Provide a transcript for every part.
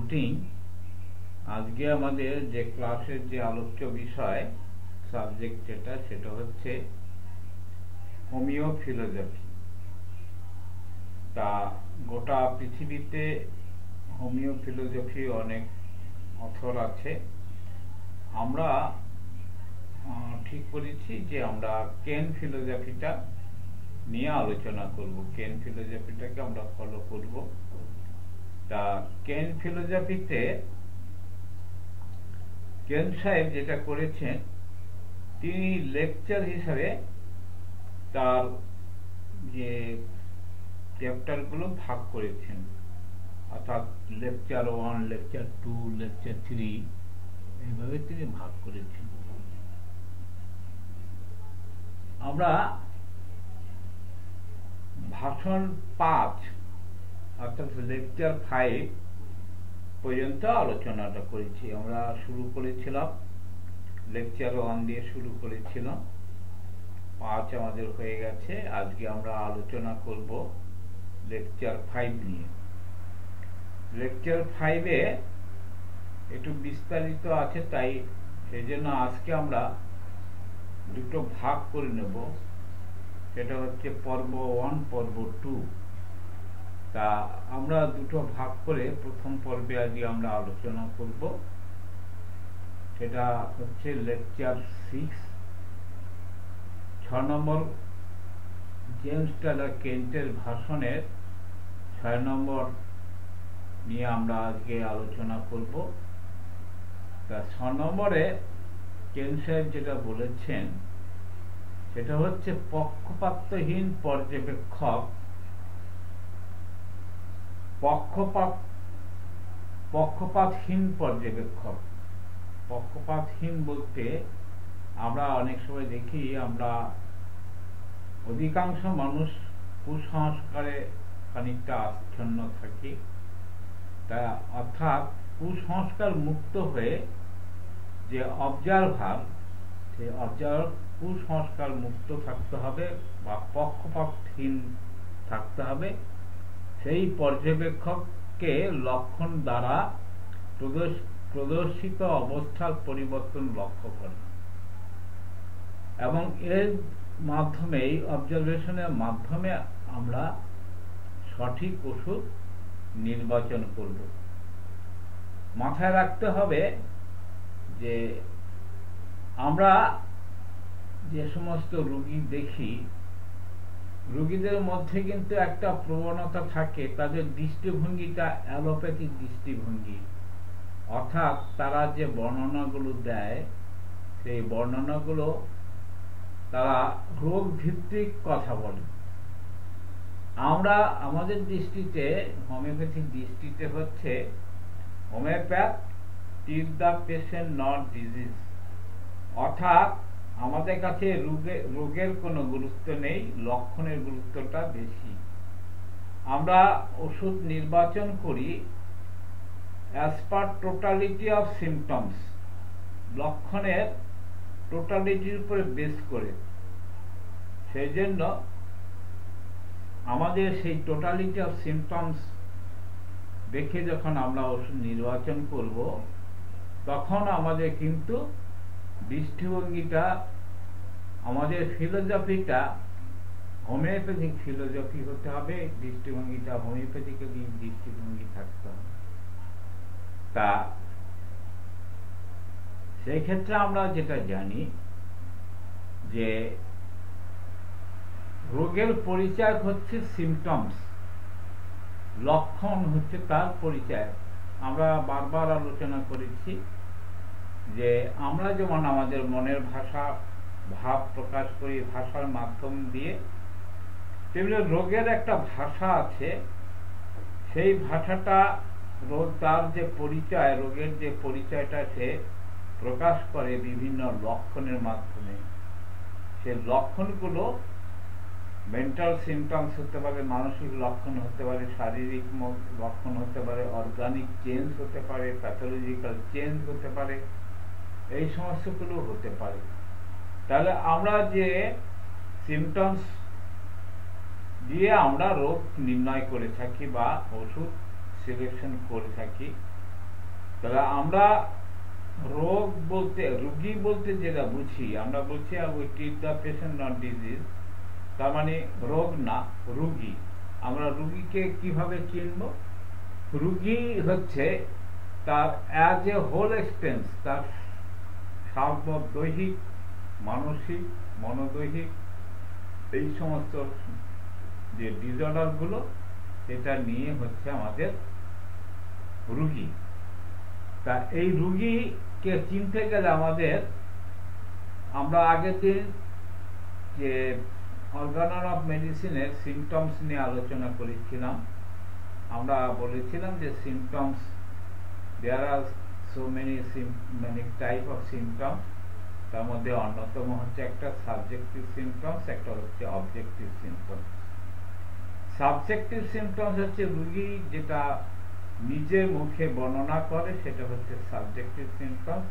Routine. আজকে আমাদের যে ক্লাসের যে আলোচ্য বিষয় সাবজেক্ট সেটা হচ্ছে হোমিও ফিলোসফি। তা গোটা পৃথিবীতে হোমিও ফিলোসফি অনেক অথর আছে। আমরা ঠিক করেছি যে আমরা কেন ফিলোসফিটা নিয়ে আলোচনা করব, কেন ফিলোসফিটাকে আমরা ফলো করব। তা কেন ফিলোসফিতে কেন সাহেব যেটা করেছেন, তিনি লেকচার হিসাবে তার যে চ্যাপ্টারগুলো ভাগ করেছেন, অর্থাৎ লেকচার 1, লেকচার 2, লেকচার 3 এইভাবে তিনি ভাগ করেছেন। আমরা ভাষণ 5 অর্থাৎ লেকচার 5 পর্যন্ত আলোচনাটা করেছি। আমরা শুরু করেছিলাম লেকচার 1 দিয়ে শুরু করেছিলাম, 5 আমাদের হয়ে গেছে। আজকে আমরা আলোচনা করব লেকচার 5 নিয়ে। লেকচার 5-এ একটু বিস্তারিত আছে, তাই সেই জন্য আজকে আমরা দুটো ভাগ করে নেব। সেটা হচ্ছে পর্ব 1, পর্ব 2। তা আমরা দুটো ভাগ করে প্রথম পর্বে আজকে আমরা আলোচনা করব। সেটা হচ্ছে লেকচার 6, 6 নম্বর জেমস টেলর কেন্টের ভাষণের 6 নম্বর নিয়ে আমরা আজকে আলোচনা করব। তা 6 নম্বরে কেন সাহেব যেটা বলেছেন সেটা হচ্ছে পক্ষপাতহীন পর্যবেক্ষক। পক্ষপাতহীন পর্যবেক্ষক। পক্ষপাতহীন বলতে আমরা অনেক সময় দেখি, আমরা অধিকাংশ মানুষ কুসংস্কারে খানিকটা আচ্ছন্ন থাকি। তা অর্থাৎ কুসংস্কার মুক্ত হয়ে যে অবজারভার, সেই কুসংস্কার মুক্ত থাকতে হবে বা পক্ষপাতহীন থাকতে হবে। সেই পর্যবেক্ষককে লক্ষণ দ্বারা প্রদর্শিত অবস্থার পরিবর্তন লক্ষ্য করে এবং এর মাধ্যমে, এই অবজারভেশনের মাধ্যমে আমরা সঠিক ওষুধ নির্বাচন করব। মাথায় রাখতে হবে যে আমরা যে সমস্ত রোগী দেখি, রোগীদের মধ্যে কিন্তু একটা প্রবণতা থাকে, তাদের দৃষ্টিভঙ্গিটা অ্যালোপ্যাথিক দৃষ্টিভঙ্গি। অর্থাৎ তারা যে বর্ণনাগুলো দেয়, সেই বর্ণনাগুলো তারা রোগ ভিত্তিক কথা বলে। আমরা আমাদের দৃষ্টিতে, হোমিওপ্যাথিক দৃষ্টিতে হচ্ছে homeopath treat the patient not disease. অর্থাৎ আমাদের কাছে রোগের কোনো গুরুত্ব নেই, লক্ষণের গুরুত্বটা বেশি। আমরা ওষুধ নির্বাচন করি as per totality of symptoms, লক্ষণের টোটালিটির উপরে বেস করে। সেই জন্য আমাদের সেই টোটালিটি অফ সিমটমস দেখে যখন আমরা ওষুধ নির্বাচন করব, তখন আমাদের কিন্তু দৃষ্টিভঙ্গিটা, আমাদের ফিলোসফিটা হোমিওপ্যাথিক ফিলোসফি হতে হবে, দৃষ্টিভঙ্গিটা হোমিওপ্যাথিক দৃষ্টিভঙ্গি থাকতে হবে। তা সেই ক্ষেত্রে আমরা যেটা জানি যে রোগের পরিচয় হচ্ছে সিমটমস, লক্ষণ হচ্ছে তার পরিচয়। আমরা বারবার আলোচনা করেছি যে আমরা যেমন আমাদের মনের ভাষা, ভাব প্রকাশ করি ভাষার মাধ্যম দিয়ে, তেমনি রোগের একটা ভাষা আছে। সেই ভাষাটা তার যে পরিচয়, রোগের যে পরিচয়টা সে প্রকাশ করে বিভিন্ন লক্ষণের মাধ্যমে। সে লক্ষণগুলো মেন্টাল সিমটমস হতে পারে, মানসিক লক্ষণ হতে পারে, শারীরিক লক্ষণ হতে পারে, অর্গানিক চেঞ্জ হতে পারে, প্যাথোলজিক্যাল চেঞ্জ হতে পারে, এই সমস্যাগুলো হতে পারে। তাহলে আমরা যে সিমটমস দিয়ে আমরা রোগ নির্ণয় করে থাকি বা ওষুধ সিলেকশন করে থাকি, তাহলে আমরা রোগ বলতে, রোগী বলতে যেটা বুঝি, আমরা বলছি we treat the patient not disease, তার মানে রোগ না, রোগী। আমরা রোগীকে কিভাবে চিনব? রোগী হচ্ছে তার অ্যাজ এ হোল এক্সপেন্স, তার সার্বদৈহিক, মানসিক, মনোদৈহিক এই সমস্ত যে ডিসঅর্ডার গুলো, এটা নিয়ে হচ্ছে আমাদের রোগী। তা এই রোগীকে চিনতে গেলে আমরা আগের দিন যে অর্গানন অফ মেডিসিনের সিমটমস নিয়ে আলোচনা করেছিলাম। আমরা বলেছিলাম যে symptoms, there are so many type of symptoms. তার মধ্যে অন্যতম হচ্ছে একটা সাবজেক্টিভ সিমটমস, একটা হচ্ছে অবজেক্টিভ সিমটমস। সাবজেক্টিভ সিমটমস হচ্ছে রোগী যেটা নিজের মুখে বর্ণনা করে, সেটা হচ্ছে সাবজেক্টিভ সিমটমস।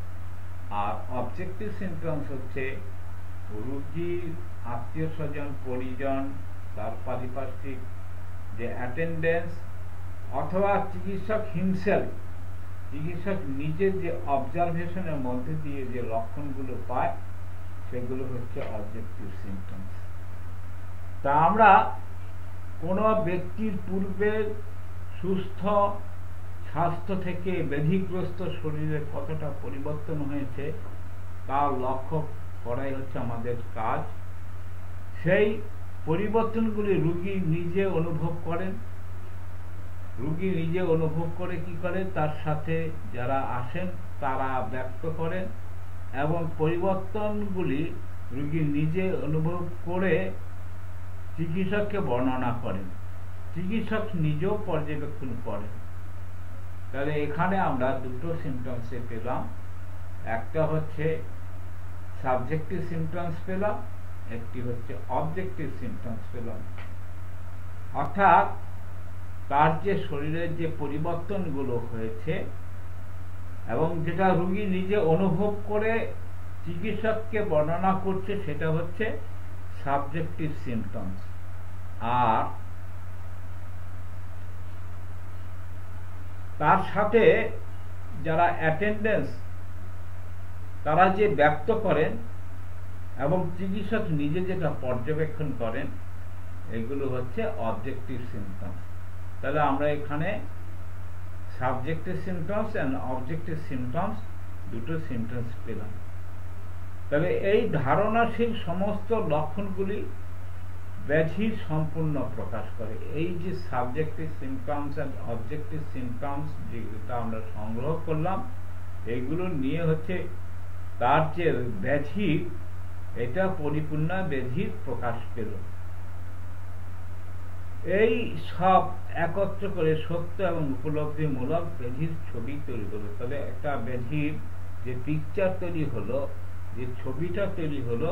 আর অবজেক্টিভ সিমটমস হচ্ছে রোগীর আত্মীয় স্বজন, পরিজন, তার পারিপার্শ্বিক যে অ্যাটেন্ডেন্স, অথবা চিকিৎসক হিমসেলফ, চিকিৎসক নিজের যে অবজারভেশনের মধ্যে দিয়ে যে লক্ষণগুলো পায়, সেগুলো হচ্ছে অবজেক্টিভ সিমটমস। তা আমরা কোনো ব্যক্তির পূর্বের সুস্থ স্বাস্থ্য থেকে ব্যাধিগ্রস্ত শরীরে কতটা পরিবর্তন হয়েছে তার লক্ষ্য করাই হচ্ছে আমাদের কাজ। সেই পরিবর্তনগুলি রোগী নিজে অনুভব করেন। রোগী নিজে অনুভব করে কি করে? তার সাথে যারা আসেন তারা ব্যক্ত করেন, এবং পরিবর্তনগুলি রোগী নিজে অনুভব করে চিকিৎসককে বর্ণনা করেন, চিকিৎসক নিজেও পর্যবেক্ষণ করেন। তাহলে এখানে আমরা দুটো সিমটমসে পেলাম, একটা হচ্ছে সাবজেক্টিভ সিমটমস পেলাম, একটি হচ্ছে অবজেক্টিভ সিমটমস পেলাম। অর্থাৎ তার যে শরীরের যে পরিবর্তনগুলো হয়েছে এবং যেটা রোগী নিজে অনুভব করে চিকিৎসককে বর্ণনা করছে, সেটা হচ্ছে সাবজেক্টিভ সিমটমস। আর তার সাথে যারা অ্যাটেন্ডেন্স, তারা যে ব্যক্ত করেন এবং চিকিৎসক নিজে যেটা পর্যবেক্ষণ করেন, এগুলো হচ্ছে অবজেক্টিভ সিমটমস। তাহলে আমরা এখানে subjective symptoms and objective symptoms, দুটো সিমটমস পেলাম। তবে এই ধারণাশীল সমস্ত লক্ষণগুলি ব্যাধির সম্পূর্ণ প্রকাশ করে। এই যে subjective symptoms and objective symptoms যেটা আমরা সংগ্রহ করলাম, এইগুলো নিয়ে হচ্ছে তার যে ব্যাধি, এটা পরিপূর্ণ ব্যাধির প্রকাশ পেল। এই সব একত্র করে সত্য এবং উপলব্ধিমূলক ব্যাধির ছবি তৈরি করলো। তাহলে একটা ব্যাধির যে পিকচার তৈরি হলো, যে ছবিটা তৈরি হলো,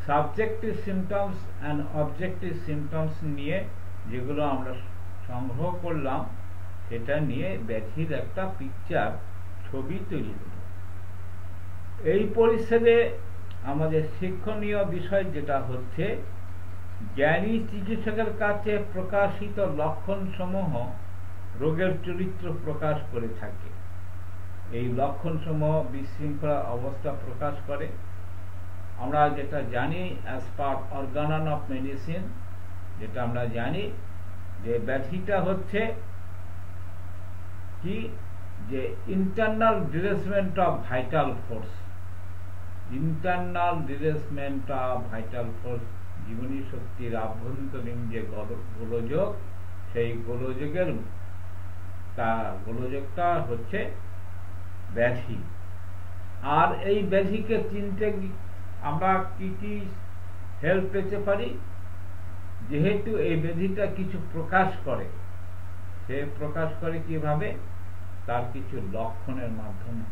subjective symptoms and objective symptoms নিয়ে যেগুলো আমরা সংগ্রহ করলাম, সেটা নিয়ে ব্যাধির একটা পিকচার, ছবি তৈরি হলো। এই পরিচ্ছেদে আমাদের শিক্ষণীয় বিষয় যেটা হচ্ছে, জ্ঞানী চিকিৎসকের কাছে প্রকাশিত লক্ষণ সমূহ রোগের চরিত্র প্রকাশ করে থাকে। এই লক্ষণ সমূহ বিশৃঙ্খলা অবস্থা প্রকাশ করে। আমরা যেটা জানি as per organon of medicine, যেটা আমরা জানি যে ব্যাধিটা হচ্ছে কি, যে internal derangement of vital force, internal derangement of vital force, জীবনী শক্তির আভ্যন্তরীণ যে গোলযোগ, সেই গোলযোগটা হচ্ছে ব্যাধি। আর এই ব্যাধিকে চিনতে আমরা কি কি হেল্প পেতে পারি? যেহেতু এই ব্যাধিটা কিছু প্রকাশ করে, সে প্রকাশ করে কিভাবে? তার কিছু লক্ষণের মাধ্যমে।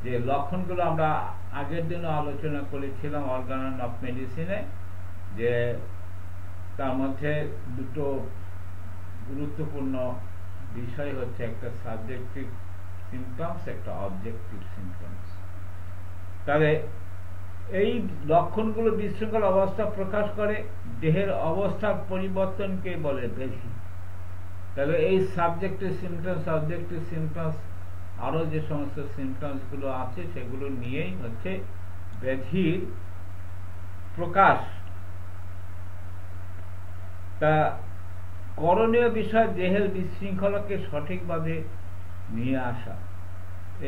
যে লক্ষণগুলো আমরা আগের দিনও আলোচনা করেছিলাম অর্গানন অফ মেডিসিনে, যে তার মধ্যে দুটো গুরুত্বপূর্ণ বিষয় হচ্ছে একটা সাবজেক্টিভ সিমটমস, একটা অবজেক্টিভ সিমটমস। তাহলে এই লক্ষণগুলো বিশৃঙ্খল অবস্থা প্রকাশ করে, দেহের অবস্থার পরিবর্তনকে বলে ব্যাধি। তাহলে এই সাবজেক্টিভ সিমটমস, অবজেক্টিভ সিমটমস আরো যে সমস্ত সিমটমস গুলো আছে সেগুলো নিয়েই হচ্ছে ব্যাধির প্রকাশ। তা করণীয় বিষয় দেহের বিশৃঙ্খলাকে সঠিকভাবে নিয়ে আসা।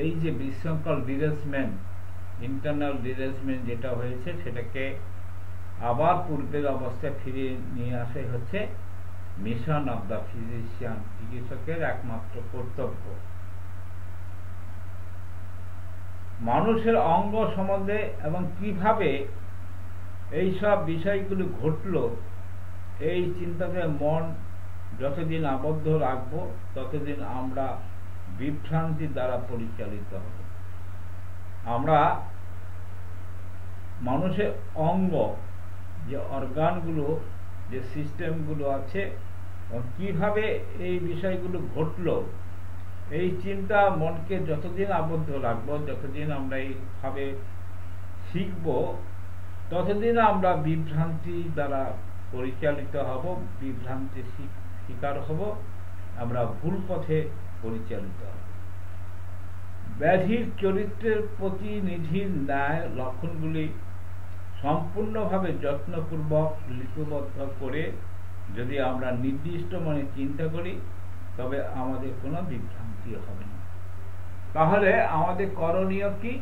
এই যে বিশৃঙ্খল ডিরেসমেন্ট, ইন্টারনাল ডিরেসমেন্ট যেটা হয়েছে সেটাকে আবার পূর্বের অবস্থায় ফিরিয়ে নিয়ে আসাই হচ্ছে মিশন অফ দ্য ফিজিশিয়ান, চিকিৎসকের একমাত্র কর্তব্য। মানুষের অঙ্গ সম্বন্ধে এবং কিভাবে এইসব বিষয়গুলো ঘটলো এই চিন্তাতে মন যতদিন আবদ্ধ রাখবো ততদিন আমরা বিভ্রান্তি দ্বারা পরিচালিত হব। আমরা মানুষের অঙ্গ, যে অর্গানগুলো, যে সিস্টেমগুলো আছে, কিভাবে এই বিষয়গুলো ঘটলো, এই চিন্তা মনকে যতদিন আবদ্ধ রাখবো, যতদিন আমরা এইভাবে শিখব, ততদিন আমরা বিভ্রান্তি দ্বারা পরিচালিত হব, বিভ্রান্তির শিকার হব, আমরা ভুল পথে পরিচালিত হব। ব্যাধির চরিত্রের প্রতিনিধির ন্যায় লক্ষণগুলি সম্পূর্ণভাবে যত্নপূর্বক লিপিবদ্ধ করে যদি আমরা নির্দিষ্ট মনে চিন্তা করি তবে আমাদের কোনো বিভ্রান্তি হবে না। তাহলে আমাদের করণীয় কি?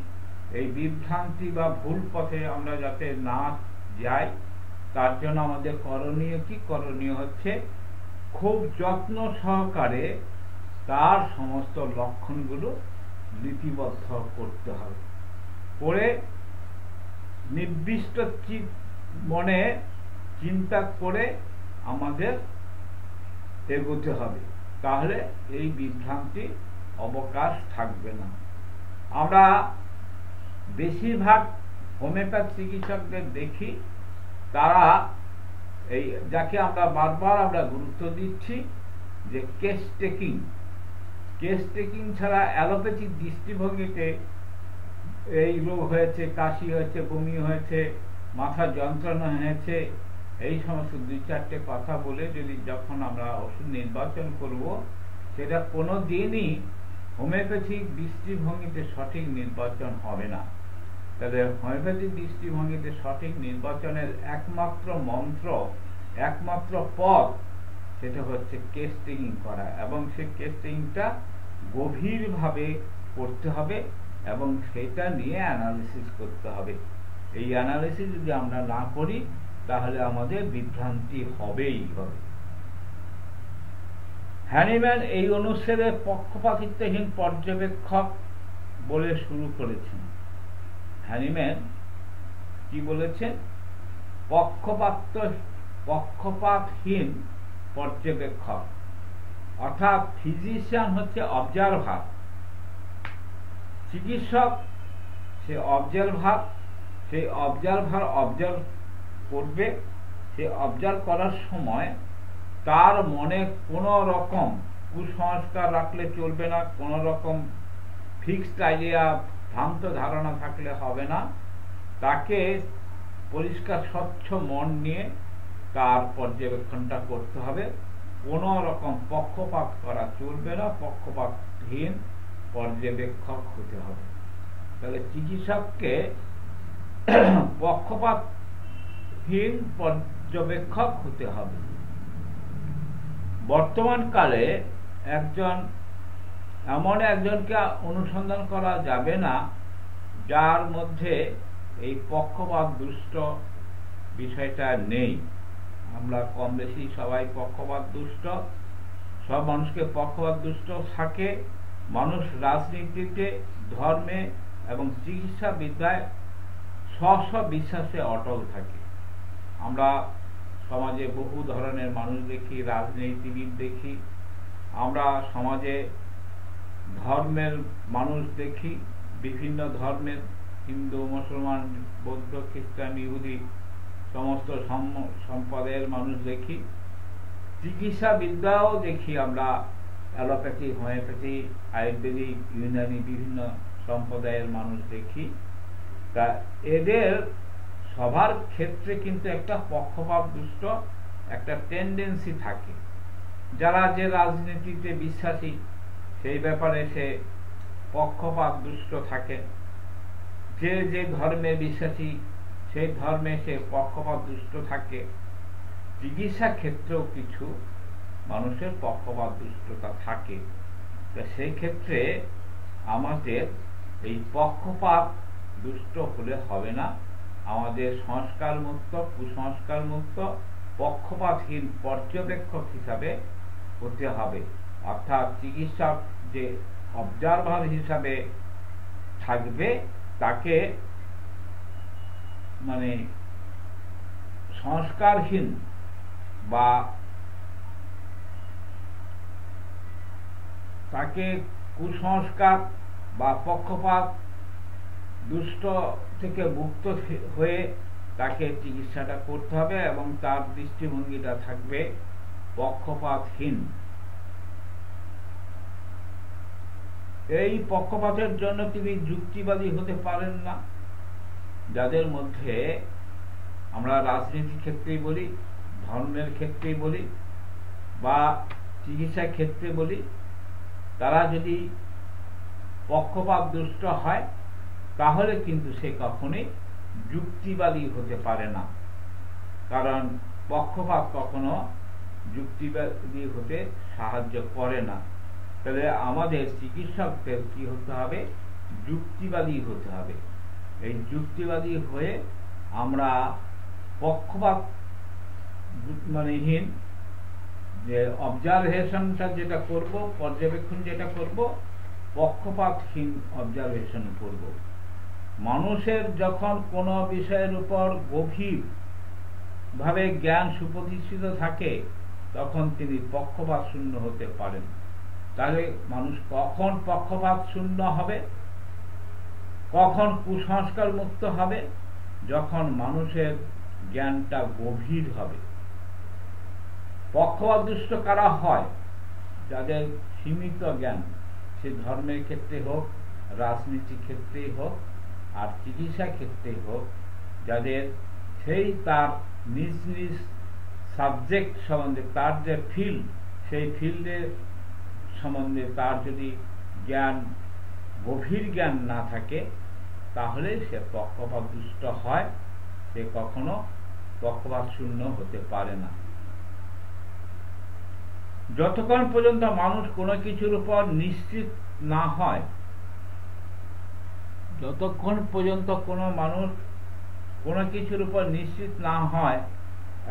এই বিভ্রান্তি বা ভুল পথে আমরা যাতে না যাই তার জন্য আমাদের করণীয় কি? করণীয় হচ্ছে খুব যত্ন সহকারে তার সমস্ত লক্ষণগুলো লিপিবদ্ধ করতে হবে, করে নির্দিষ্ট মনে চিন্তা করে আমাদের এগোতে হবে। তাহলে এই বিভ্রান্তি অবকাশ থাকবে না। আমরা বেশিরভাগ হোমিওপ্যাথি চিকিৎসকদের দেখি, তারা এই যাকে আমরা বারবার গুরুত্ব দিচ্ছি যে কেস টেকিং ছাড়া অ্যালোপ্যাথিক দৃষ্টিভঙ্গিতে এই রোগ হয়েছে, কাশি হয়েছে, বমি হয়েছে, মাথা যন্ত্রণা হয়েছে, এই সমস্ত 2-4টে কথা বলে যদি যখন আমরা ওষুধ নির্বাচন করব, সেটা কোনো দিনই হোমিওপ্যাথিক দৃষ্টিভঙ্গিতে সঠিক নির্বাচন হবে না। তাহলে হোমিওপ্যাথিক দৃষ্টিভঙ্গিতে সঠিক নির্বাচনের একমাত্র মন্ত্র, একমাত্র পথ, সেটা হচ্ছে কেস টেকিং করা, এবং সেই কেস টেকিংটা গভীরভাবে করতে হবে এবং সেটা নিয়ে অ্যানালিসিস করতে হবে। এই অ্যানালিসিস যদি আমরা না করি তাহলে আমাদের বিভ্রান্তি হবেই হবে। হ্যানিম্যান এই অনুচ্ছেদে পক্ষপাতিত্বহীন পর্যবেক্ষক বলে শুরু করেছেন। হ্যানিম্যান কি বলেছেন? পক্ষপাতহীন পর্যবেক্ষক, অর্থাৎ ফিজিশিয়ান হচ্ছে অবজারভার, চিকিৎসক সে অবজারভার, সেই অবজারভার অবজার্ভ করবে। সে অবজার্ভ করার সময় তার মনে কোনো রকম কুসংস্কার রাখলে চলবে না, কোনো রকম ফিক্সড আইডিয়া, ভ্রান্ত ধারণা থাকলে হবে না। তাকে পরিষ্কার স্বচ্ছ মন নিয়ে তার পর্যবেক্ষণটা করতে হবে, কোনো রকম পক্ষপাত করা চলবে না, পক্ষপাতহীন পর্যবেক্ষক হতে হবে। তাহলে চিকিৎসককে পক্ষপাতহীন পর্যবেক্ষক হতে হবে। বর্তমান কালে এমন একজনকে অনুসন্ধান করা যাবে না যার মধ্যে এই পক্ষপাত দুষ্ট বিষয়টা নেই। আমরা কম বেশি সবাই পক্ষপাত দুষ্ট, সব মানুষকে পক্ষপাত দুষ্ট থাকে। মানুষ রাজনীতিতে, ধর্মে এবং চিকিৎসা বিদ্যায় স্ব বিশ্বাসে অটল থাকে। আমরা সমাজে বহু ধরনের মানুষ দেখি, রাজনীতিবিদ দেখি, আমরা সমাজে ধর্মের মানুষ দেখি, বিভিন্ন ধর্মের, হিন্দু, মুসলমান, বৌদ্ধ, খ্রিস্টান, ইহুদি, সমস্ত সম্প্রদায়ের মানুষ দেখি। চিকিৎসা বিদ্যাও দেখি আমরা, অ্যালোপ্যাথি, হোমিওপ্যাথি, আয়ুর্বেদিক, ইউনানি বিভিন্ন সম্প্রদায়ের মানুষ দেখি। তা এদের সবার ক্ষেত্রে কিন্তু একটা পক্ষপাত দুষ্ট একটা টেন্ডেন্সি থাকে। যারা যে রাজনীতিতে বিশ্বাসী সেই ব্যাপারে সে পক্ষপাত দুষ্ট থাকে। যে যে ধর্মে বিশ্বাসী সেই ধর্মে সে পক্ষপাত দুষ্ট থাকে। চিকিৎসা ক্ষেত্রেও কিছু মানুষের পক্ষপাত দুষ্টতা থাকে। তো সেই ক্ষেত্রে আমাদের এই পক্ষপাত দুষ্ট হলে হবে না, আমাদের সংস্কার মুক্ত, কুসংস্কার মুক্ত, পক্ষপাতহীন পর্যবেক্ষক হিসাবে হতে হবে। অর্থাৎ চিকিৎসক যে অবজারভার হিসাবে থাকবে তাকে মানে সংস্কারহীন বা তাকে কুসংস্কার বা পক্ষপাত দুষ্ট থেকে মুক্ত হয়ে তাকে চিকিৎসাটা করতে হবে এবং তার দৃষ্টিভঙ্গিটা থাকবে পক্ষপাতহীন। এই পক্ষপাতের জন্য তিনি যুক্তিবাদী হতে পারেন না। যাদের মধ্যে আমরা রাজনীতির ক্ষেত্রেই বলি, ধর্মের ক্ষেত্রেই বলি বা চিকিৎসার ক্ষেত্রে বলি, তারা যদি পক্ষপাত দুষ্ট হয় তাহলে কিন্তু সে কখনোই যুক্তিবাদী হতে পারে না, কারণ পক্ষপাত কখনো যুক্তিবাদী হতে সাহায্য করে না। তাহলে আমাদের চিকিৎসকদের কি হতে হবে? যুক্তিবাদী হতে হবে। এই যুক্তিবাদী হয়ে আমরা পক্ষপাত মানেহীন যে অবজারভেশনটা যেটা করব, পর্যবেক্ষণ যেটা করব, পক্ষপাতহীন অবজারভেশন করব। মানুষের যখন কোনো বিষয়ের উপর গভীর ভাবে জ্ঞান সুপ্রতিষ্ঠিত থাকে তখন তিনি পক্ষপাত শূন্য হতে পারেন। তাহলে মানুষ কখন পক্ষপাত শূন্য হবে, কখন কুসংস্কার মুক্ত হবে? যখন মানুষের জ্ঞানটা গভীর হবে। পক্ষপাত দুষ্ট কারা হয়? যাদের সীমিত জ্ঞান, সে ধর্মের ক্ষেত্রে হোক, রাজনীতির ক্ষেত্রেই হোক, আর চিকিৎসা ক্ষেত্রেই হোক, যাদের সেই তার নিজ নিজ সাবজেক্ট সম্বন্ধে তার যে ফিল্ড, সেই ফিল্ডের সম্বন্ধে তার যদি জ্ঞান, গভীর জ্ঞান না থাকে তাহলে সে পক্ষপাত দুষ্ট হয়, সে কখনো পক্ষপাত শূন্য হতে পারে না। যতক্ষণ পর্যন্ত মানুষ কোনো কিছুর উপর নিশ্চিত না হয়, যতক্ষণ পর্যন্ত কোনো মানুষ কোনো কিছুর উপর নিশ্চিত না হয়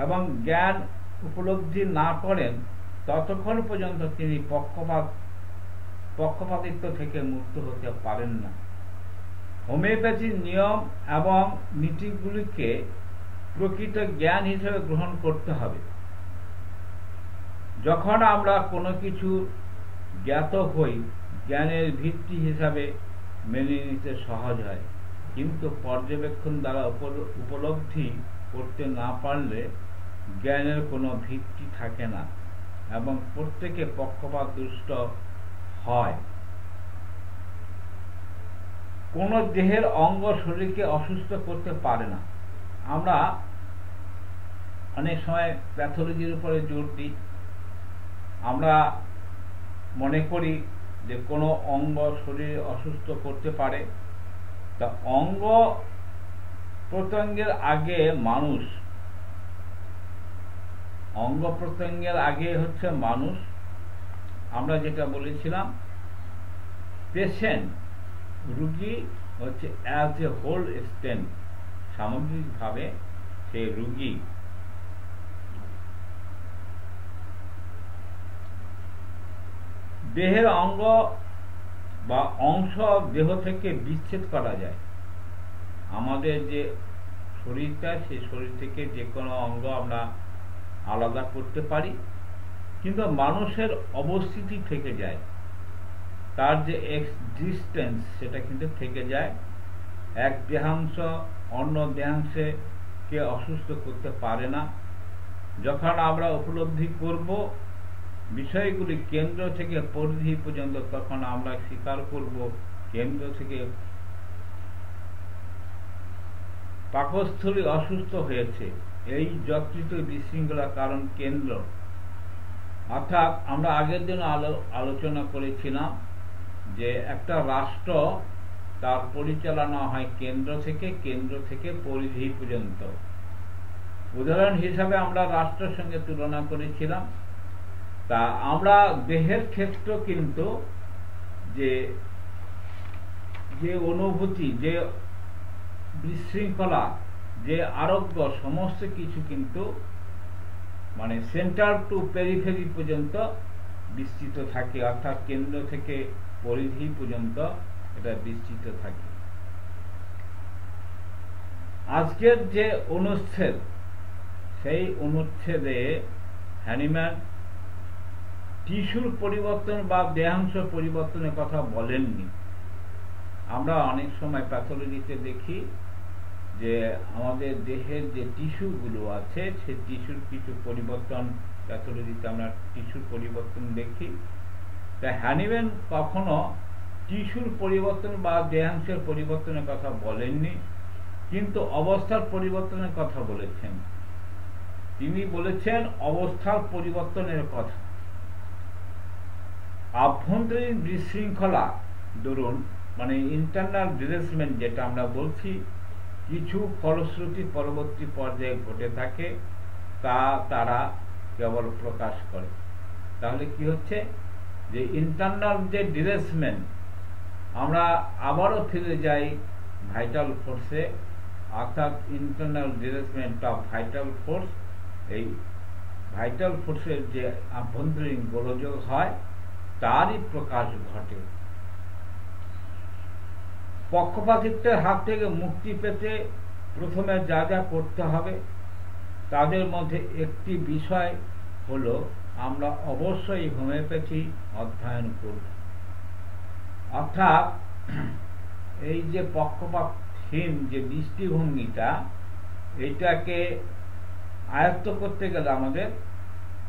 এবং জ্ঞান উপলব্ধি না করেন, ততক্ষণ পর্যন্ত তিনি পক্ষপাতিত্ব থেকে মুক্ত হতে পারেন না। হোমিওপ্যাথির নিয়ম এবং নীতিগুলিকে প্রকৃত জ্ঞান হিসেবে গ্রহণ করতে হবে। যখন আমরা কোনো কিছু জ্ঞাত হই, জ্ঞানের ভিত্তি হিসাবে মেনে নিতে সহজ হয়, কিন্তু পর্যবেক্ষণ দ্বারা উপলব্ধি করতে না পারলে জ্ঞানের কোনো ভিত্তি থাকে না এবং প্রত্যেকে পক্ষপাত দুষ্ট হয়। কোন দেহের অঙ্গ শরীরকে অসুস্থ করতে পারে না। আমরা অনেক সময় প্যাথোলজির উপরে জোর দিই। আমরা মনে করি যে কোনো অঙ্গ শরীর অসুস্থ করতে পারে। তা অঙ্গ প্রত্যঙ্গের আগে মানুষ, অঙ্গ প্রত্যঙ্গের আগে হচ্ছে মানুষ। আমরা যেটা বলেছিলাম, পেশেন্ট, রুগী হচ্ছে অ্যাজ এ হোল স্টেন, সামগ্রিকভাবে সে রুগী। দেহের অঙ্গ বা অংশ দেহ থেকে বিচ্ছেদ করা যায়। আমাদের যে শরীরটা, সেই শরীর থেকে যে কোনো অঙ্গ আমরা আলাদা করতে পারি, কিন্তু মানুষের অবস্থিতি থেকে যায়, তার যে এক্সিস্টেন্স সেটা কিন্তু থেকে যায়। এক দেহাংশ অন্য দেহাংশে কে অসুস্থ করতে পারে না। যখন আমরা উপলব্ধি করব বিষয়গুলি কেন্দ্র থেকে পরিধি পর্যন্ত, তখন আমরা স্বীকার করব কেন্দ্র থেকে পাকস্থলী অসুস্থ হয়েছে। এই যকৃত বিশৃঙ্খলার কারণ কেন্দ্র। অর্থাৎ আমরা আগের দিন আলোচনা করেছিলাম যে একটা রাষ্ট্র তার পরিচালনা হয় কেন্দ্র থেকে পরিধি পর্যন্ত। উদাহরণ হিসাবে আমরা রাষ্ট্রের সঙ্গে তুলনা করেছিলাম। তা আমরা দেহের ক্ষেত্র কিন্তু যে অনুভূতি, যে বিশৃঙ্খলা, যে আরোগ্য, সমস্ত কিছু কিন্তু মানে সেন্টার টু পেরিফেরি পর্যন্ত বিস্তৃত থাকে, অর্থাৎ কেন্দ্র থেকে পরিধি পর্যন্ত এটা বিস্তৃত থাকে। আজকের যে অনুচ্ছেদ, সেই অনুচ্ছেদে হ্যানিম্যান টিস্যুর পরিবর্তন বা দেহাংশ পরিবর্তনের কথা বলেননি। আমরা অনেক সময় প্যাথোলজিতে দেখি যে আমাদের দেহের যে টিস্যুগুলো আছে, সেই টিস্যুর কিছু পরিবর্তন, প্যাথোলজিতে আমরা টিস্যুর পরিবর্তন দেখি। তা হ্যানিম্যান কখনো টিস্যুর পরিবর্তন বা দেহাংশের পরিবর্তনের কথা বলেননি, কিন্তু অবস্থার পরিবর্তনের কথা বলেছেন। তিনি বলেছেন অবস্থার পরিবর্তনের কথা। আভ্যন্তরীণ বিশৃঙ্খলা ধরুন, মানে ইন্টারনাল ডিরেসমেন্ট যেটা আমরা বলছি, কিছু ফলশ্রুতি পরবর্তী পর্যায়ে ঘটে থাকে, তা তারা কেবল প্রকাশ করে। তাহলে কি হচ্ছে যে ইন্টারনাল যে ডিরেসমেন্ট, আমরা আবারও ফিরে যাই ভাইটাল ফোর্সে, অর্থাৎ internal derangement of vital force. এই ভাইটাল ফোর্সের যে আভ্যন্তরীণ গোলযোগ হয়, তারই প্রকাশ ঘটে। পক্ষপাতিত্বের হাত থেকে মুক্তি পেতে প্রথমে যা যা করতে হবে, তাদের মধ্যে একটি বিষয় হলো আমরা অবশ্যই হোমিওপ্যাথি অধ্যয়ন করব। অর্থাৎ এই যে পক্ষপাতহীন যে দৃষ্টিভঙ্গিটা, এইটাকে আয়ত্ত করতে গেলে আমাদের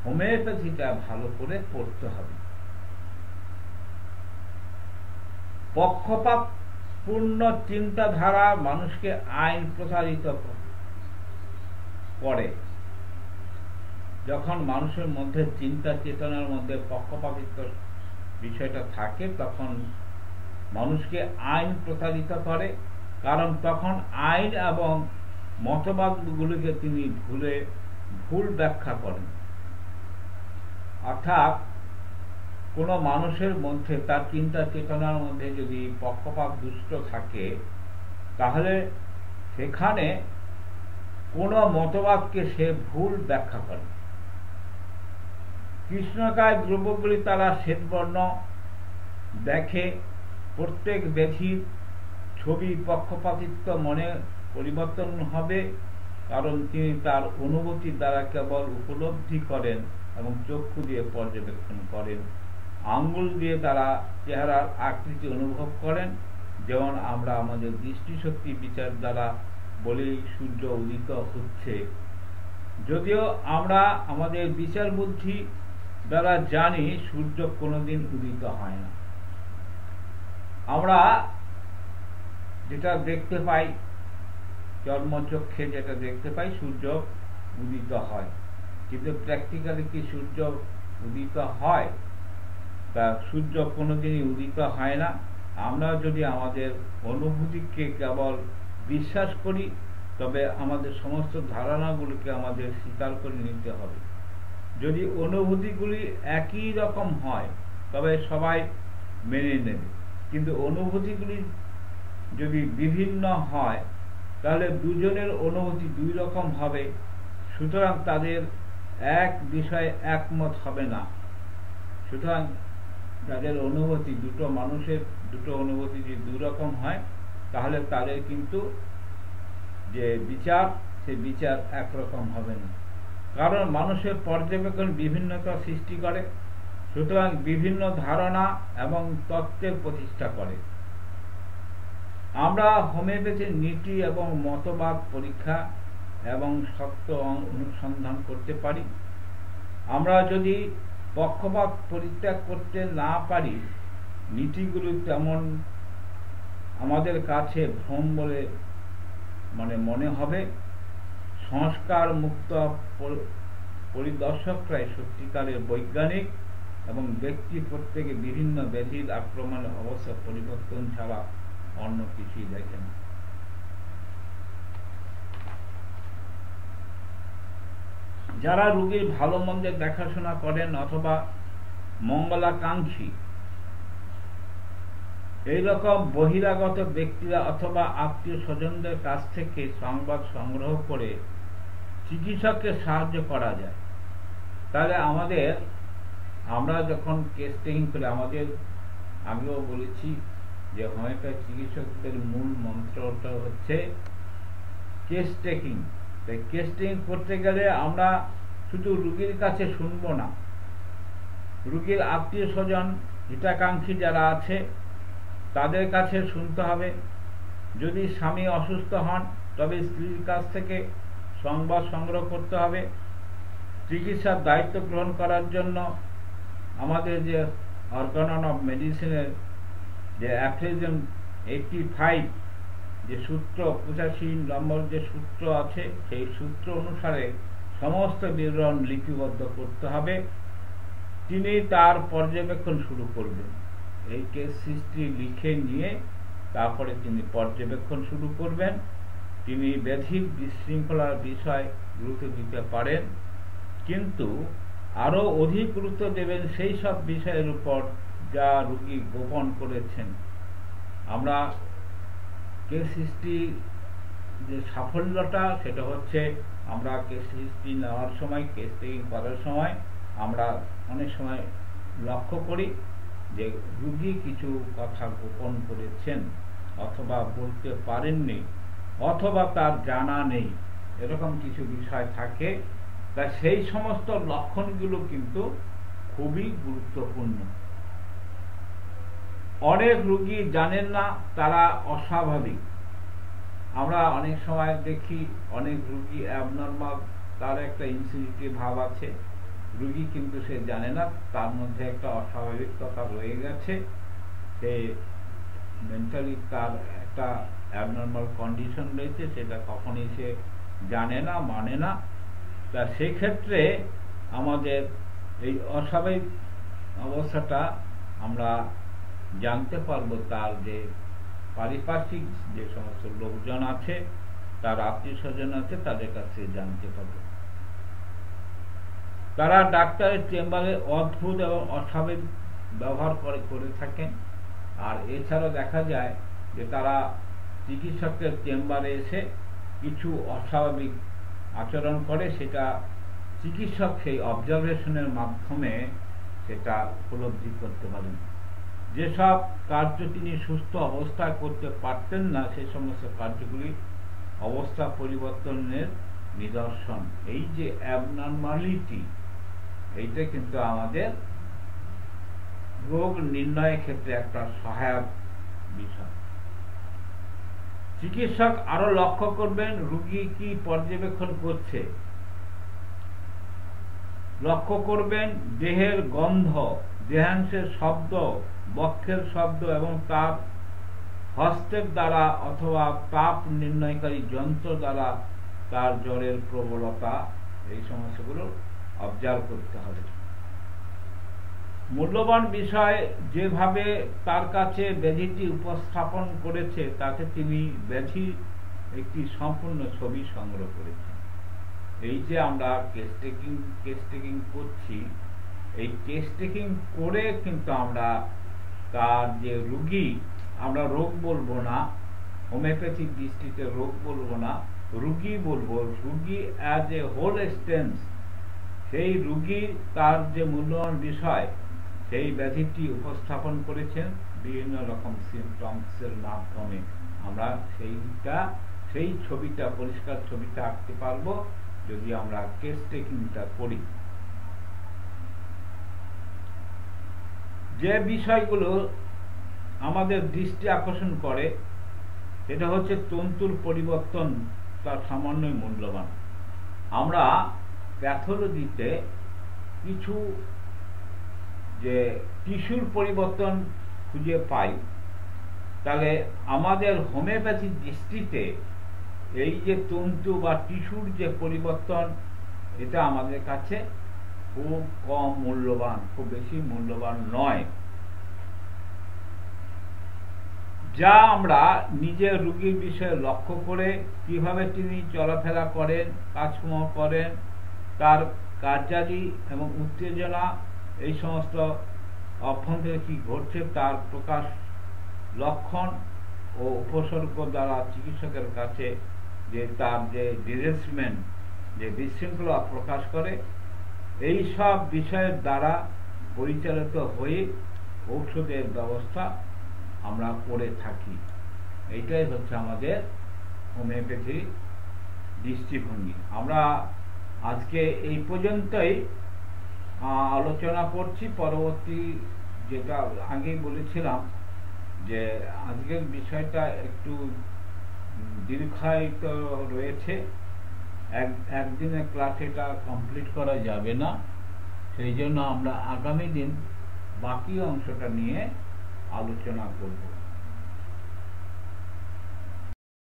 হোমিওপ্যাথিটা ভালো করে পড়তে হবে। পক্ষপাত পূর্ণ চিন্তাধারা মানুষকে আইন প্রতারিত করে। যখন মানুষের মধ্যে চিন্তা চেতনার মধ্যে পক্ষপাতিত্ব বিষয়টা থাকে, তখন মানুষকে আইন প্রতারিত করে, কারণ তখন আইন এবং মতবাদগুলিকে তিনি ভুল ব্যাখ্যা করেন। অর্থাৎ কোনো মানুষের মধ্যে, তার চিন্তা চেতনার মধ্যে যদি পক্ষপাত দুষ্ট থাকে, তাহলে সেখানে কোনো মতবাদকে সে ভুল ব্যাখ্যা করে। কৃষ্ণকায় দ্রব্যগুলি তারা শ্বেতবর্ণ দেখে, প্রত্যেক ব্যাধির ছবি পক্ষপাতিত্ব মনে পরিবর্তন হবে, কারণ তিনি তার অনুভূতি দ্বারা কেবল উপলব্ধি করেন এবং চক্ষু দিয়ে পর্যবেক্ষণ করেন, আঙ্গুল দিয়ে তারা চেহারার আকৃতি অনুভব করেন। যেমন আমরা আমাদের দৃষ্টিশক্তি বিচার দ্বারা বলি সূর্য উদিত হচ্ছে, যদিও আমরা আমাদের বিচার বুদ্ধি দ্বারা জানি সূর্য কোনোদিন উদিত হয় না। আমরা যেটা দেখতে পাই, চর্মচক্ষে যেটা দেখতে পাই, সূর্য উদিত হয়, কিন্তু প্র্যাকটিক্যালি কি সূর্য উদিত হয়? তা সূর্য কোনোদিনই উদিত হয় না। আমরা যদি আমাদের অনুভূতিকে কেবল বিশ্বাস করি, তবে আমাদের সমস্ত ধারণাগুলিকে আমাদের স্বীকার করে নিতে হবে। যদি অনুভূতিগুলি একই রকম হয়, তবে সবাই মেনে নেবে, কিন্তু অনুভূতিগুলি যদি বিভিন্ন হয়, তাহলে দুজনের অনুভূতি দুই রকম হবে, সুতরাং তাদের এক বিষয়ে একমত হবে না। সুতরাং যাদের অনুভূতি, দুটো মানুষের দুটো অনুভূতি যদি দুই রকম হয়, তাহলে তাদের কিন্তু যে বিচার, সে বিচার একরকম হবে না, কারণ মানুষের পর্যবেক্ষণ বিভিন্নতা সৃষ্টি করে, সুতরাং বিভিন্ন ধারণা এবং তত্ত্বের প্রতিষ্ঠা করে। আমরা হোমিওপ্যাথির নীতি এবং মতবাদ পরীক্ষা এবং সত্য অনুসন্ধান করতে পারি। আমরা যদি পক্ষপাত পরিত্যাগ করতে না পারি, নীতিগুলো তেমন আমাদের কাছে ভ্রম বলে মনে হবে। সংস্কার মুক্ত পরিদর্শকরাই সত্যিকারের বৈজ্ঞানিক এবং ব্যক্তি প্রত্যেকে বিভিন্ন ব্যাধির আক্রমণের অবস্থা পরিবর্তন ছাড়া অন্য কিছুই দেখে না। যারা রোগীর ভালো মন্দের দেখাশোনা করেন অথবা মঙ্গলাকাঙ্ক্ষী, এইরকম বহিরাগত ব্যক্তিরা অথবা আত্মীয় স্বজনদের কাছ থেকে সংবাদ সংগ্রহ করে চিকিৎসককে সাহায্য করা যায়। তাহলে আমরা যখন কেস টেকিং করি, আমিও বলেছি যে হোমিওপ্যাথি চিকিৎসকদের মূল মন্ত্রটা হচ্ছে কেস টেকিং। তাই কেস টেকিং করতে গেলে আমরা শুধু রুগীর কাছে শুনবো না, রুগীর আত্মীয় স্বজন হিতাকাঙ্ক্ষী যারা আছে তাদের কাছে শুনতে হবে। যদি স্বামী অসুস্থ হন তবে স্ত্রীর কাছ থেকে সংবাদ সংগ্রহ করতে হবে। চিকিৎসার দায়িত্ব গ্রহণ করার জন্য আমাদের যে অর্গানন অফ মেডিসিনের যে অ্যাফ্রিজম 85 যে সূত্র 85 নম্বর যে সূত্র আছে, সেই সূত্র অনুসারে সমস্ত বিবরণ লিপিবদ্ধ করতে হবে। তিনি তার পর্যবেক্ষণ শুরু করবেন। এই কেস হিস্ট্রি লিখে নিয়ে তারপরে তিনি পর্যবেক্ষণ শুরু করবেন। তিনি ব্যাধির বিশৃঙ্খলার বিষয় গুরুত্ব দিতে পারেন, কিন্তু আরো অধিক গুরুত্ব দেবেন সেই সব বিষয়ের উপর যা রোগী গোপন করেছেন। আমরা কেস হিস্ট্রি যে সাফল্যটা, সেটা হচ্ছে আমরা কেস হিস্ট্রি নেওয়ার সময়, কেস টেকিং করার সময় আমরা অনেক সময় লক্ষ্য করি যে রোগী কিছু কথা গোপন করেছেন অথবা বলতে পারেননি অথবা তার জানা নেই, এরকম কিছু বিষয় থাকে। তাই সেই সমস্ত লক্ষণগুলো কিন্তু খুবই গুরুত্বপূর্ণ। অনেক রোগী জানেন না তারা অস্বাভাবিক। আমরা অনেক সময় দেখি অনেক রোগী অ্যাবনর্মাল, তার একটা ইনসিডিটি ভাব আছে, রোগী কিন্তু সে জানে না তার মধ্যে একটা অস্বাভাবিকতা রয়ে গেছে, সে মেন্টালি তার একটা অ্যাবনর্মাল কন্ডিশন রয়েছে, সেটা কখনই সে জানে না, মানে না। তা সেক্ষেত্রে আমাদের এই অস্বাভাবিক অবস্থাটা আমরা জানতে পারবো তার যে পারিপার্শ্বিক যে সমস্ত লোকজন আছে, তার আত্মীয় স্বজন আছে, তাদের কাছে জানতে পারবো। তারা ডাক্তারের চেম্বারে অদ্ভুত এবং অস্বাভাবিক ব্যবহার করে থাকেন। আর এছাড়াও দেখা যায় যে তারা চিকিৎসকের চেম্বারে এসে কিছু অস্বাভাবিক আচরণ করে, সেটা চিকিৎসক সেই অবজারভেশনের মাধ্যমে সেটা উপলব্ধি করতে পারেন। যেসব কার্য তিনি সুস্থ অবস্থায় করতে পারতেন না, সেই সমস্ত কার্যগুলি অবস্থা পরিবর্তনের নিদর্শন। এই যে অ্যাবনর্মালিটি, এইটা কিন্তু আমাদের রোগ নির্ণয়ের ক্ষেত্রে একটা সহায়ক বিষয়। চিকিৎসক আরো লক্ষ্য করবেন রোগী কি পর্যবেক্ষণ করছে, লক্ষ্য করবেন দেহের গন্ধ, দেহাংশের শব্দ, বক্ষের শব্দ এবং তার হস্তের দ্বারা অথবা তাপ নির্ণয়কারী যন্ত্র দ্বারা তার জ্বরের প্রবলতা, এই সমস্যাগুলো অবজার্ভ করতে হবে। মূল্যবান বিষয় যেভাবে তার কাছে ব্যাধিটি উপস্থাপন করেছে, তাতে তিনি ব্যাধির একটি সম্পূর্ণ ছবি সংগ্রহ করেছেন। এই যে আমরা কেস টেকিং করছি, এই কেস টেকিং করে কিন্তু আমরা তার যে রোগী, আমরা রোগ বলবো না, হোমিওপ্যাথিক দৃষ্টিতে রোগ বলবো না, রোগী বলবো, রোগী অ্যাজ এ হোল এক্সটেন্স, সেই রোগীর তার যে মূল্যবান বিষয়, সেই ব্যাধিটি উপস্থাপন করেছেন বিভিন্ন রকম সিমটমসের মাধ্যমে। আমরা সেই ছবিটা, পরিষ্কার ছবিটা আঁকতে পারবো যদি আমরা কেস টেকিংটা করি। যে বিষয়গুলো আমাদের দৃষ্টি আকর্ষণ করে, এটা হচ্ছে তন্তুর পরিবর্তন, তার সামান্যই মূল্যবান। আমরা প্যাথোলজিতে কিছু যে টিস্যুর পরিবর্তন খুঁজে পাই, তাহলে আমাদের হোমিওপ্যাথির দৃষ্টিতে এই যে তন্তু বা টিস্যুর যে পরিবর্তন, এটা আমাদের কাছে খুব কম মূল্যবান, খুব বেশি মূল্যবান নয়, যা আমরা নিজের রোগীর বিষয়ে লক্ষ্য করে কিভাবে তিনি চলাফেরা করেন, কাজকর্ম করেন, তার কার্যাদি এবং উত্তেজনা, এই সমস্ত অভ্যন্তরে কি ঘটছে তার প্রকাশ, লক্ষণ ও উপসর্গ দ্বারা চিকিৎসকের কাছে যে তার যে ডিরেসমেন্ট, যে বিশৃঙ্খলা প্রকাশ করে, এই সব বিষয়ের দ্বারা পরিচালিত হয়ে ঔষধের ব্যবস্থা আমরা করে থাকি। এইটাই হচ্ছে আমাদের হোমিওপ্যাথি দৃষ্টিভঙ্গি। আমরা আজকে এই পর্যন্তই আলোচনা করছি। পরবর্তী, যেটা আগেই বলেছিলাম যে আজকের বিষয়টা একটু দীর্ঘায়িত রয়েছে, একদিনের ক্লাসে এটা কমপ্লিট করা যাবে না, সেই জন্য আমরা আগামী দিন বাকি অংশটা নিয়ে আলোচনা করব।